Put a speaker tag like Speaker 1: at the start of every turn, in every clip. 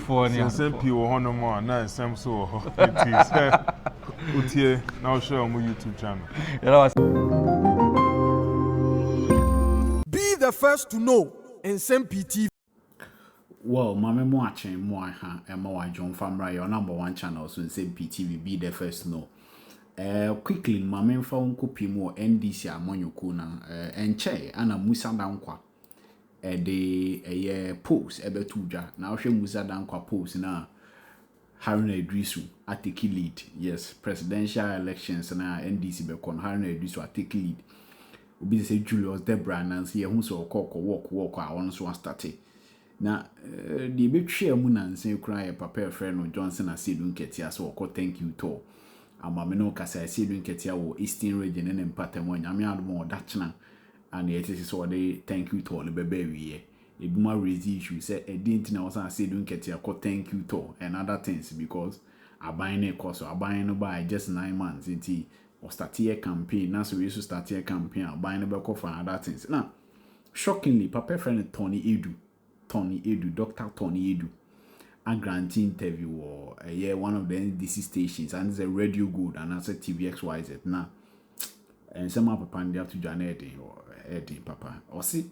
Speaker 1: for
Speaker 2: Nsem-Pii will honor more, now Nsem so it is. Utie, now share on my YouTube channel.
Speaker 3: Be the first to know Nsem-Pii TV.
Speaker 4: Well, mama watching more John Famra, your #1 channel, so Nsem-Pii TV, be the first to know. Quickly, mama found copy more NDC amonyokuna enche ana Musa Dankwa. The post ebetuja now she Musa Dankwa post na Haruna Idrisu atake lead. Yes, presidential elections na NDC bekon Haruna Idrisu atake lead. Obi say Julius Debra Nancy hu so walk a won so start. Na the betwe mu Nancy kura ye papa friend Johnson Aidoo Nketia so thank you to amame no kasa Aidoo Nketia wo Eastern region ne mpatam anyame adom odachna and it is so they thank you to all the baby ebuma raise issue say e didn't na wasa Aidoo Nketia thank you to and other things because aban ne course aban no by just 9 months until or start a campaign now so we used to start a campaign aban no be for other things now shockingly papa friend Aidoo Dr. Tony Aidoo a grantee interview or one of the NDC stations and it's a radio good and as a TVXYZ now and some papa and they have to join Eddie papa or see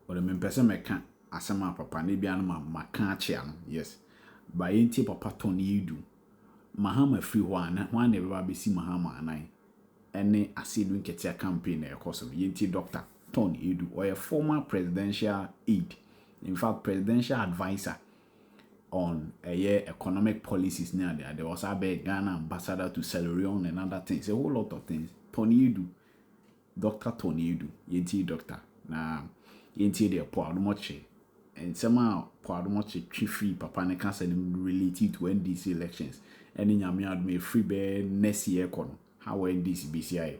Speaker 4: or the main person can as some papa maybe ma can't yes by ain't papa Tony Aidoo Mahama free one everybody see Mahama and I any Aidoo Nketia campaign course of yenti Dr. Tony Aidoo or a former presidential aide, in fact presidential advisor on economic policies near there. There was a Ghana ambassador to Sierra Leone and other things, a whole lot of things. Tony Aidoo, Dr. Tony Aidoo, yenti doctor. Na yenti de poadumoche and somehow poadumoche free papa ne cancer related to NDC elections. And in Yamiad may free bear next year kono. How NDC BCI.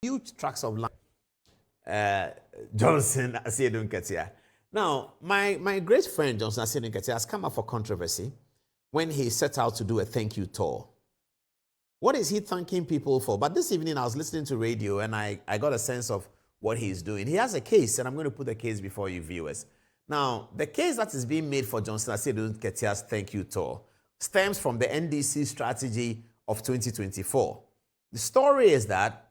Speaker 5: Huge tracts of land. Johnson Aidoo Nketia. Now, my great friend Johnson Aidoo Nketia has come up for controversy when he set out to do a thank you tour. What is he thanking people for? But this evening I was listening to radio and I got a sense of what he's doing. He has a case, and I'm going to put the case before you viewers. Now, the case that is being made for Johnson Aidoo Nketia's thank you tour stems from the NDC strategy of 2024. The story is that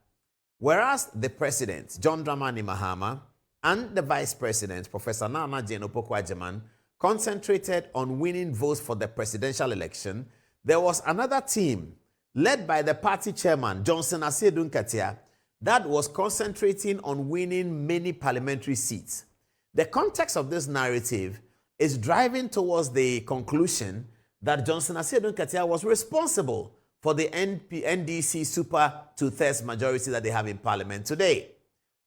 Speaker 5: whereas the president, John Dramani Mahama, and the vice president, Professor Nana Jane Opoku-Agyeman, concentrated on winning votes for the presidential election, there was another team led by the party chairman, Johnson Aidoo Nketia, that was concentrating on winning many parliamentary seats. The context of this narrative is driving towards the conclusion that Johnson Aidoo Nketia was responsible for the NDC super two-thirds majority that they have in parliament today,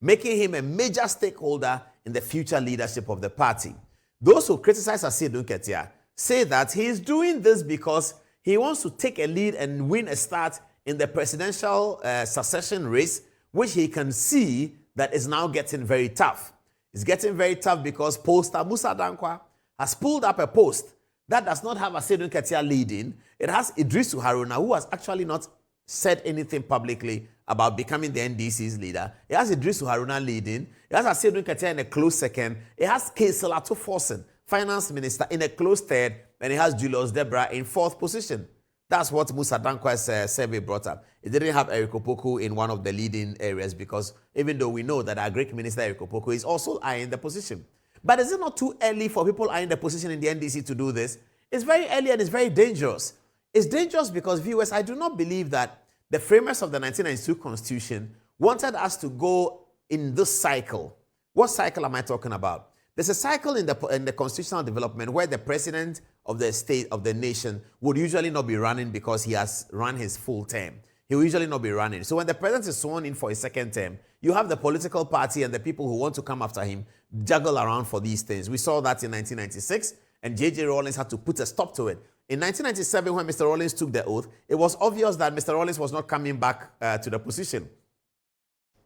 Speaker 5: making him a major stakeholder in the future leadership of the party. Those who criticize Aidoo Nketia say that he is doing this because he wants to take a lead and win a start in the presidential succession race, which he can see that is now getting very tough. It's getting very tough because pollster Musa Dankwa has pulled up a post that does not have Aidoo Nketia leading. It has Idrisu Haruna, who has actually not said anything publicly about becoming the NDC's leader. It has Idrisu Haruna leading. It has Aidoo Nketia in a close second. It has Keselato Forsen, finance minister, in a close third. And it has Julius Debra in fourth position. That's what Musa Dankwa's survey brought up. It didn't have Eric Opoku in one of the leading areas because even though we know that our Greek minister Eric Opoku is also eyeing the position. But is it not too early for people eyeing the position in the NDC to do this? It's very early and it's very dangerous. It's dangerous because, viewers, I do not believe that the framers of the 1992 Constitution wanted us to go in this cycle. What cycle am I talking about? There's a cycle in the constitutional development where the president of the state, of the nation, would usually not be running because he has run his full term. He will usually not be running. So when the president is sworn in for his second term, you have the political party and the people who want to come after him juggle around for these things. We saw that in 1996, and J.J. Rawlings had to put a stop to it. In 1997, when Mr. Rawlings took the oath, it was obvious that Mr. Rawlings was not coming back to the position.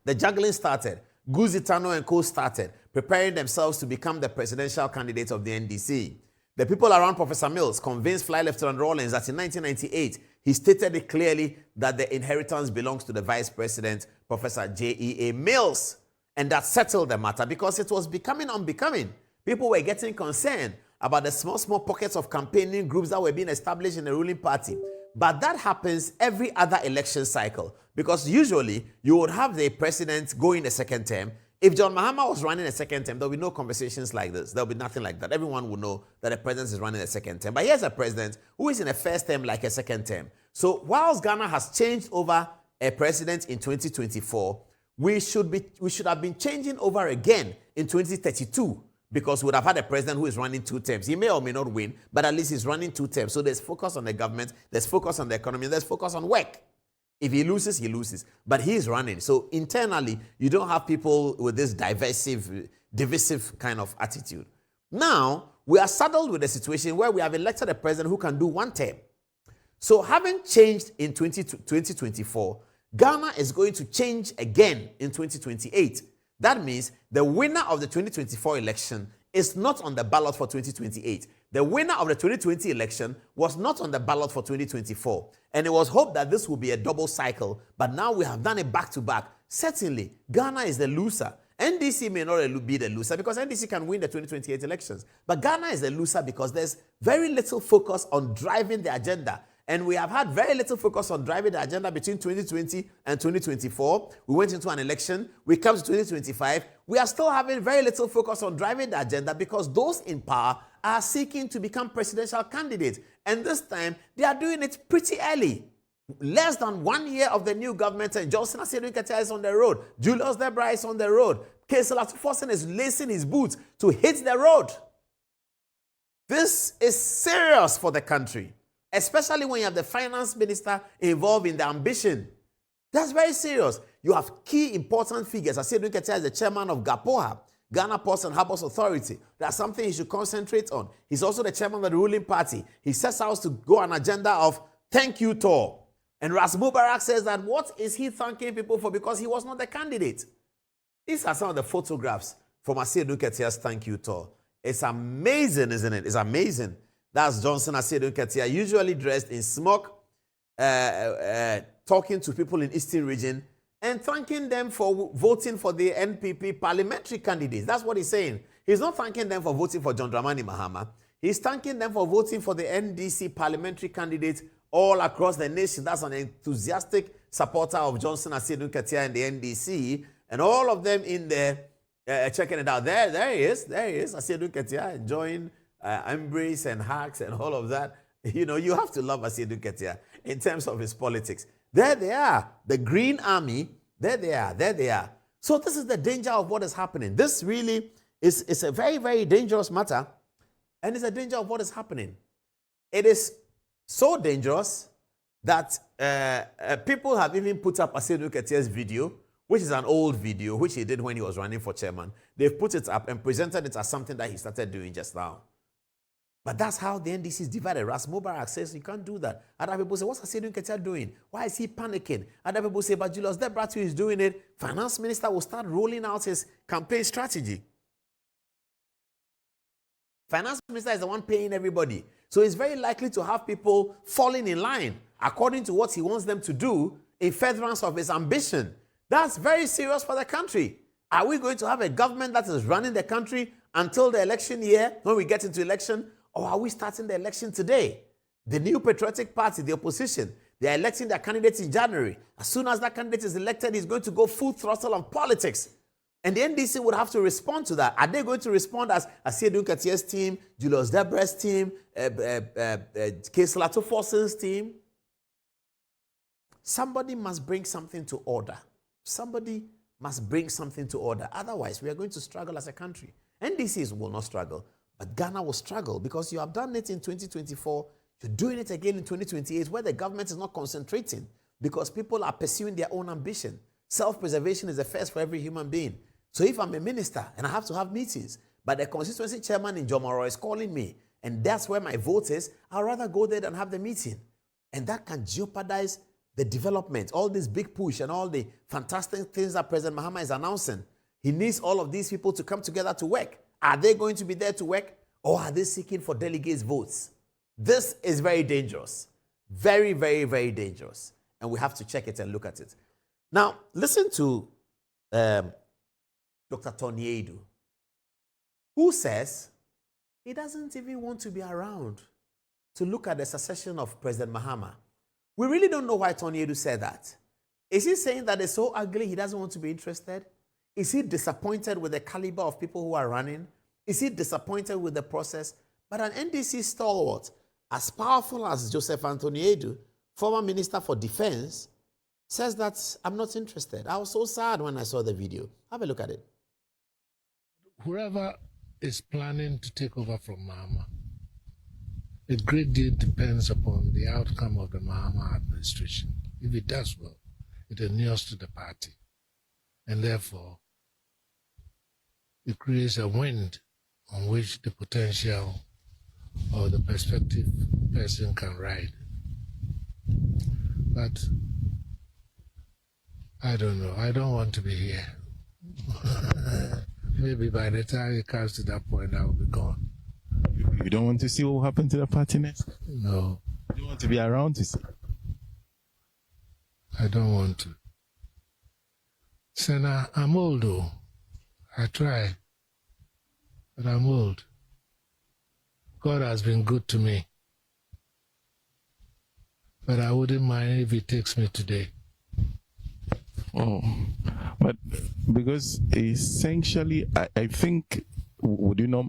Speaker 5: The juggling started. Guzitano and co started preparing themselves to become the presidential candidate of the NDC. The people around Professor Mills convinced Fly Lieutenant Rawlings that in 1998, he stated it clearly that the inheritance belongs to the Vice President, Professor J.E.A. Mills. And that settled the matter because it was becoming unbecoming. People were getting concerned. about the small pockets of campaigning groups that were being established in the ruling party. But that happens every other election cycle, because usually you would have the president go in a second term. If John Mahama was running a second term, there will be no conversations like this. There will be nothing like that. Everyone will know that the president is running a second term. But here's a president who is in a first term like a second term. So whilst Ghana has changed over a president in 2024, we should have been changing over again in 2032, because we would have had a president who is running 2 terms. He may or may not win, but at least he's running 2 terms. So there's focus on the government, there's focus on the economy, there's focus on work. If he loses, he loses. But he is running. So internally, you don't have people with this divisive kind of attitude. Now, we are saddled with a situation where we have elected a president who can do 1 term. So having changed in 2024, Ghana is going to change again in 2028. That means the winner of the 2024 election is not on the ballot for 2028. The winner of the 2020 election was not on the ballot for 2024. And it was hoped that this would be a double cycle, but now we have done it back to back. Certainly, Ghana is the loser. NDC may not be the loser because NDC can win the 2028 elections. But Ghana is the loser because there's very little focus on driving the agenda. And we have had very little focus on driving the agenda between 2020 and 2024. We went into an election. We come to 2025. We are still having very little focus on driving the agenda because those in power are seeking to become presidential candidates. And this time, they are doing it pretty early. Less than 1 year of the new government, and Johnson Asiedu Nketia is on the road. Julius Debra is on the road. Kesela Tuforsen is lacing his boots to hit the road. This is serious for the country, especially when you have the finance minister involved in the ambition. That's very serious. You have key important figures. Asiedu Nketia is the chairman of GAPOHA, Ghana Ports and Harbours Authority. That's something he should concentrate on. He's also the chairman of the ruling party. He sets out to go on an agenda of thank you tour. And Ras Mubarak says that what is he thanking people for? Because he was not the candidate. These are some of the photographs from Asiedu Nketia's thank you tour. It's amazing, isn't it? It's amazing. That's Johnson Asiedu Nketia, usually dressed in smock, talking to people in Eastern region and thanking them for voting for the NPP parliamentary candidates. That's what he's saying. He's not thanking them for voting for John Dramani Mahama. He's thanking them for voting for the NDC parliamentary candidates all across the nation. That's an enthusiastic supporter of Johnson Asiedu Nketia and the NDC. And all of them in there checking it out. There he is. Asiedu Nketia enjoying embrace and hugs and all of that. You know, you have to love Asiedu Nketia in terms of his politics. There they are. The Green Army. There they are. So this is the danger of what is happening. This really is a very, very dangerous matter. And it's a danger of what is happening. It is so dangerous that people have even put up Asiedu Nketia's video, which is an old video, which he did when he was running for chairman. They've put it up and presented it as something that he started doing just now. But that's how the NDC is divided. Ras Mubarak says you can't do that. Other people say, what's Asiedu Nketia doing? Why is he panicking? Other people say, but Julius Debra is doing it. Finance minister will start rolling out his campaign strategy. Finance minister is the one paying everybody. So it's very likely to have people falling in line according to what he wants them to do in furtherance of his ambition. That's very serious for the country. Are we going to have a government that is running the country until the election year, when we get into election? Or are we starting the election today? The New Patriotic Party, the opposition, they are electing their candidates in January. As soon as that candidate is elected, he's going to go full throttle on politics. And the NDC would have to respond to that. Are they going to respond as Asiedu Nketia's team, Julius Debra's team, Kesela Tuforsen's team? Somebody must bring something to order. Somebody must bring something to order. Otherwise, we are going to struggle as a country. NDCs will not struggle, but Ghana will struggle because you have done it in 2024. You're doing it again in 2028, where the government is not concentrating because people are pursuing their own ambition. Self-preservation is the first for every human being. So if I'm a minister and I have to have meetings, but the constituency chairman in Jomoro is calling me, and that's where my vote is, I'd rather go there than have the meeting. And that can jeopardize the development, all this big push and all the fantastic things that President Mahama is announcing. He needs all of these people to come together to work. Are they going to be there to work, or are they seeking for delegates' votes? This is very dangerous. Very, very, very dangerous. And we have to check it and look at it. Now, listen to Dr. Tony Aidoo, who says he doesn't even want to be around to look at the succession of President Mahama. We really don't know why Tony Aidoo said that. Is he saying that it's so ugly he doesn't want to be interested? Is he disappointed with the caliber of people who are running? Is he disappointed with the process? But an NDC stalwart, as powerful as Joseph Anthony Aidoo, former Minister for Defense, says that I'm not interested. I was so sad when I saw the video. Have a look at it.
Speaker 1: Whoever is planning to take over from Mahama, a great deal depends upon the outcome of the Mahama administration. If it does well, it inures to the party. And therefore, it creates a wind on which the potential or the prospective person can ride. But I don't know. I don't want to be here. Maybe by the time it comes to that point, I will be gone.
Speaker 6: You don't want to see what will happen to the party next?
Speaker 1: No.
Speaker 6: You don't want to be around to see?
Speaker 1: I don't want to. Senna, I'm old though. I try. But I'm old. God has been good to me. But I wouldn't mind if he takes me today.
Speaker 6: Oh, but because essentially, I think, would you not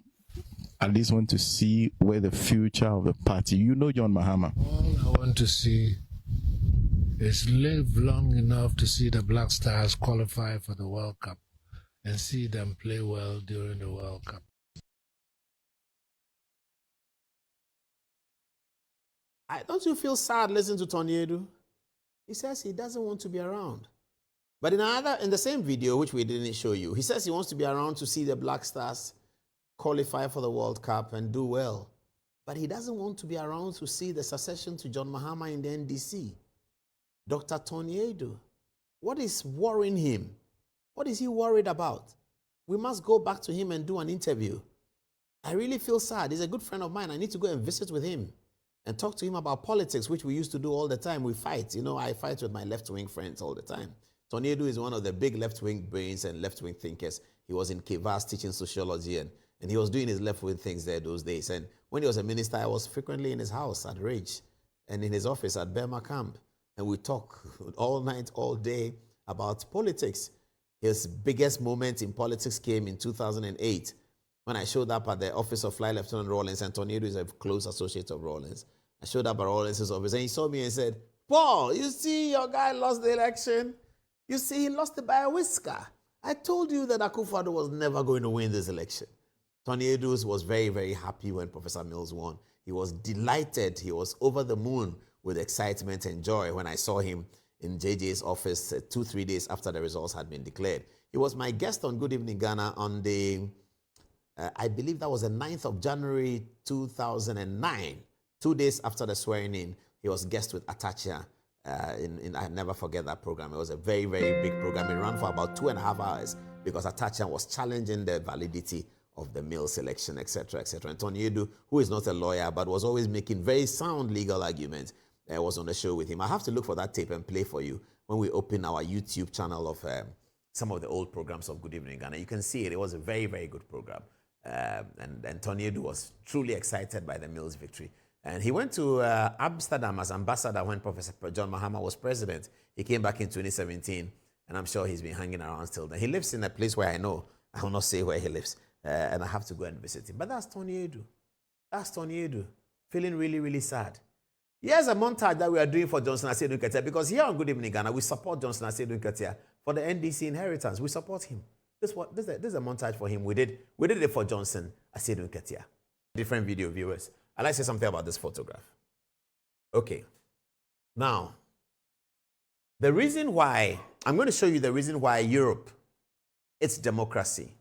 Speaker 6: at least want to see where the future of the party, you know John Mahama.
Speaker 1: All I want to see is live long enough to see the Black Stars qualify for the World Cup and see them play well during the World Cup.
Speaker 5: Don't you feel sad listening to Tony Aidoo? He says he doesn't want to be around. But in the same video, which we didn't show you, he says he wants to be around to see the Black Stars qualify for the World Cup and do well. But he doesn't want to be around to see the succession to John Mahama in the NDC. Dr. Tony Aidoo, what is worrying him? What is he worried about? We must go back to him and do an interview. I really feel sad. He's a good friend of mine. I need to go and visit with him and talk to him about politics, which we used to do all the time. We fight. You know, I fight with my left-wing friends all the time. Tony Aidoo is one of the big left-wing brains and left-wing thinkers. He was in Kivas teaching sociology, and he was doing his left-wing things there those days. And when he was a minister, I was frequently in his house at Ridge and in his office at Burma Camp. And we talk all night, all day about politics. His biggest moment in politics came in 2008 when I showed up at the office of Flight Lieutenant Rawlings, and Tony Aidoo is a close associate of Rawlings. I showed up at Rawlings' office, and he saw me and said, "Paul, you see your guy lost the election? You see, he lost it by a whisker. I told you that Akufo-Addo was never going to win this election." Tony Aidoo was very, very happy when Professor Mills won. He was delighted. He was over the moon with excitement and joy when I saw him in JJ's office 2-3 days after the results had been declared. He was my guest on Good Evening Ghana on the, I believe that was the 9th of January 2009. 2 days after the swearing in, he was guest with Atachia. I never forget that program. It was a very, very big program. It ran for about 2.5 hours because Atachia was challenging the validity of the Mills election, etc., etc. And Tony Aidoo, who is not a lawyer but was always making very sound legal arguments, was on the show with him. I have to look for that tape and play for you when we open our YouTube channel of some of the old programs of Good Evening Ghana. You can see it. It was a very, very good program. And Tony Aidoo was truly excited by the Mills victory. And he went to Amsterdam as ambassador when Professor John Mahama was president. He came back in 2017, and I'm sure he's been hanging around still. He lives in a place where I know. I will not say where he lives, and I have to go and visit him. But that's Tony Aidoo. That's Tony Aidoo, feeling really, really sad. Here's a montage that we are doing for Johnson Asiedu Nketia, because here on Good Evening Ghana, we support Johnson Asiedu Nketia for the NDC inheritance. We support him. This is a montage for him. We did it for Johnson Asiedu Nketia. Different video viewers. I'd like to say something about this photograph. Okay. Now, the reason why, I'm going to show you the reason why Europe, it's democracy.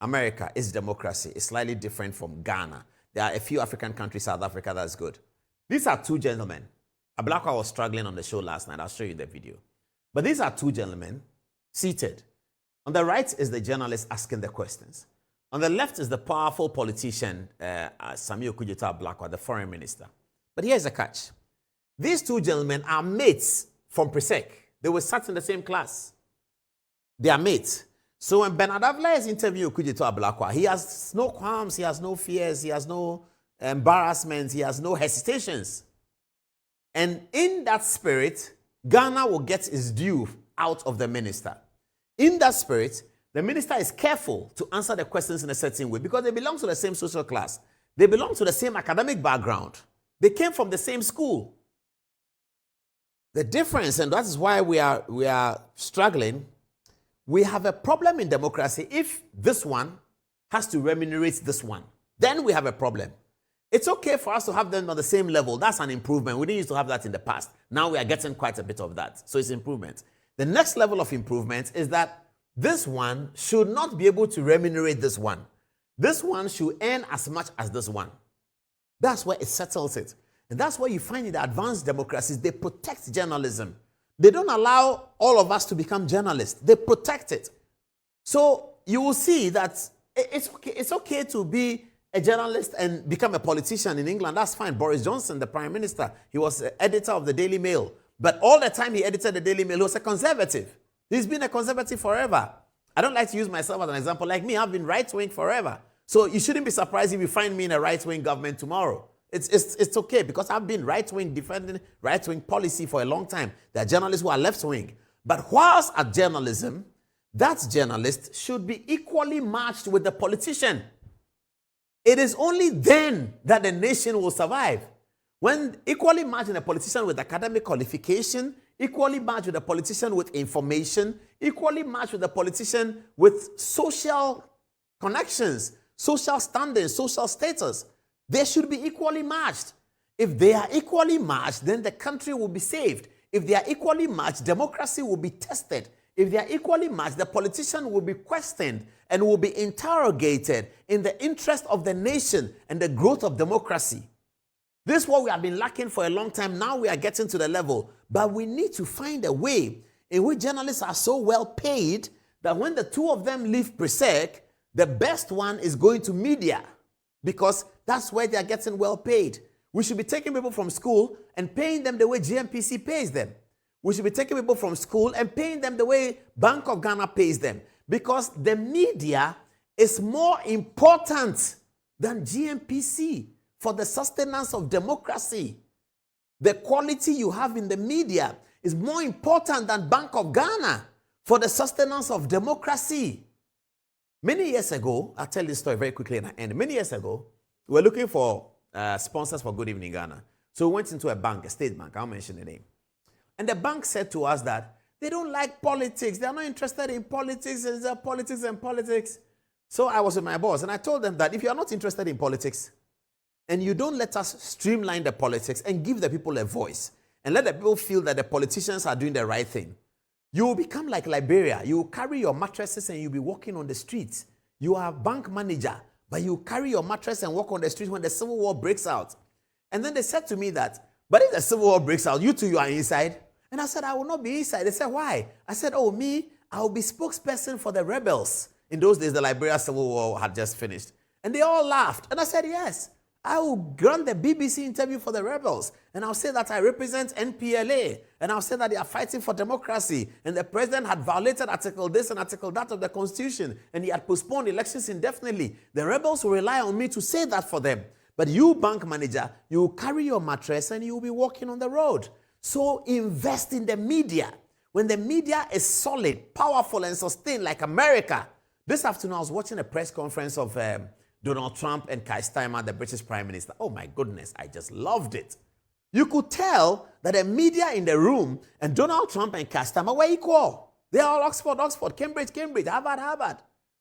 Speaker 5: America is democracy. It's slightly different from Ghana. There are a few African countries, South Africa, that's good. These are two gentlemen. Ablakwa was struggling on the show last night. I'll show you the video. But these are two gentlemen seated. On the right is the journalist asking the questions. On the left is the powerful politician, Samuel Kujita Ablakwa, the foreign minister. But here's the catch. These two gentlemen are mates from Presec. They were sat in the same class. They are mates. So when Bernard Avila is interviewing Kudjeto Ablakwa, he has no qualms, he has no fears, he has no embarrassments, he has no hesitations. And in that spirit, Ghana will get its due out of the minister. In that spirit, the minister is careful to answer the questions in a certain way because they belong to the same social class. They belong to the same academic background. They came from the same school. The difference, and that is why we are struggling, we have a problem in democracy if this one has to remunerate this one. Then we have a problem. It's okay for us to have them on the same level. That's an improvement. We didn't used to have that in the past. Now we are getting quite a bit of that. So it's improvement. The next level of improvement is that this one should not be able to remunerate this one. This one should earn as much as this one. That's where it settles it. And that's why you find in the advanced democracies, they protect journalism. They don't allow all of us to become journalists. They protect it. So you will see that it's okay to be a journalist and become a politician in England. That's fine. Boris Johnson, the Prime Minister, he was editor of the Daily Mail. But all the time he edited the Daily Mail, he was a conservative. He's been a conservative forever. I don't like to use myself as an example. Like me, I've been right-wing forever. So you shouldn't be surprised if you find me in a right-wing government tomorrow. It's okay because I've been right-wing, defending right-wing policy for a long time. There are journalists who are left-wing. But whilst at journalism, that journalist should be equally matched with the politician. It is only then that the nation will survive. When equally matching a politician with academic qualification, equally matched with a politician with information, equally matched with a politician with social connections, social standing, social status, they should be equally matched. If they are equally matched, then the country will be saved. If they are equally matched, democracy will be tested. If they are equally matched, the politician will be questioned and will be interrogated in the interest of the nation and the growth of democracy. This is what we have been lacking for a long time. Now we are getting to the level. But we need to find a way in which journalists are so well paid that when the two of them leave PRESEC, the best one is going to media because that's where they are getting well paid. We should be taking people from school and paying them the way GMPC pays them. We should be taking people from school and paying them the way Bank of Ghana pays them because the media is more important than GMPC for the sustenance of democracy. The quality you have in the media is more important than Bank of Ghana for the sustenance of democracy. Many years ago, I'll tell this story very quickly and I end. Many years ago, we were looking for sponsors for Good Evening Ghana. So we went into a bank, a state bank, I'll mention the name. And the bank said to us that they don't like politics. They are not interested in politics. It's politics and politics. So I was with my boss and I told them that if you are not interested in politics and you don't let us streamline the politics and give the people a voice and let the people feel that the politicians are doing the right thing, you will become like Liberia. You will carry your mattresses and you'll be walking on the streets. You are a bank manager, but you carry your mattress and walk on the street when the civil war breaks out. And then they said to me that, but if the civil war breaks out, you two, you are inside. And I said, I will not be inside. They said, why? I said, oh, me, I will be spokesperson for the rebels. In those days, the Liberia Civil War had just finished. And they all laughed. And I said, yes, I will grant the BBC interview for the rebels. And I'll say that I represent NPLA. And I'll say that they are fighting for democracy. And the president had violated article this and article that of the Constitution. And he had postponed elections indefinitely. The rebels will rely on me to say that for them. But you, bank manager, you will carry your mattress and you will be walking on the road. So invest in the media. When the media is solid, powerful, and sustained like America. This afternoon, I was watching a press conference of Donald Trump and Keir Starmer, the British Prime Minister. Oh my goodness, I just loved it. You could tell that the media in the room and Donald Trump and Keir Starmer were equal. They are all Oxford, Cambridge, Harvard.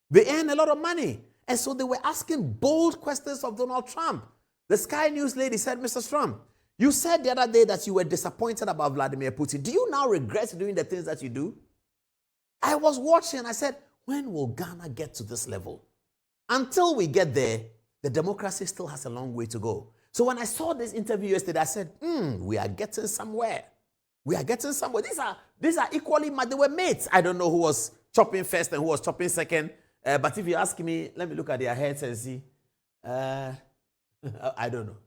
Speaker 5: They earn a lot of money. And so they were asking bold questions of Donald Trump. The Sky News lady said, Mr. Trump, you said the other day that you were disappointed about Vladimir Putin. Do you now regret doing the things that you do? I was watching. I said, when will Ghana get to this level? Until we get there, the democracy still has a long way to go. So when I saw this interview yesterday, I said, we are getting somewhere. We are getting somewhere. These are equally mad. They were mates. I don't know who was chopping first and who was chopping second. But if you ask me, let me look at their heads and see. I don't know.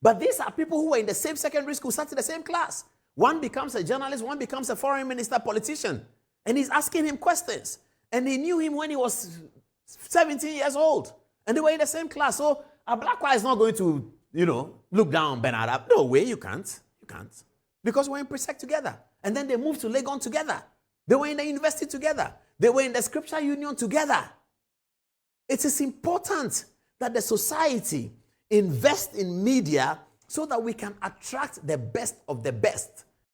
Speaker 5: But these are people who were in the same secondary school, sat in the same class. One becomes a journalist, one becomes a foreign minister, politician. And he's asking him questions. And he knew him when he was 17 years old. And they were in the same class. So a black guy is not going to, look down on Bernard. No way, you can't. You can't. Because we're in Presec together. And then they moved to Legon together. They were in the university together. They were in the scripture union together. It is important that the society invest in media so that we can attract the best of the best.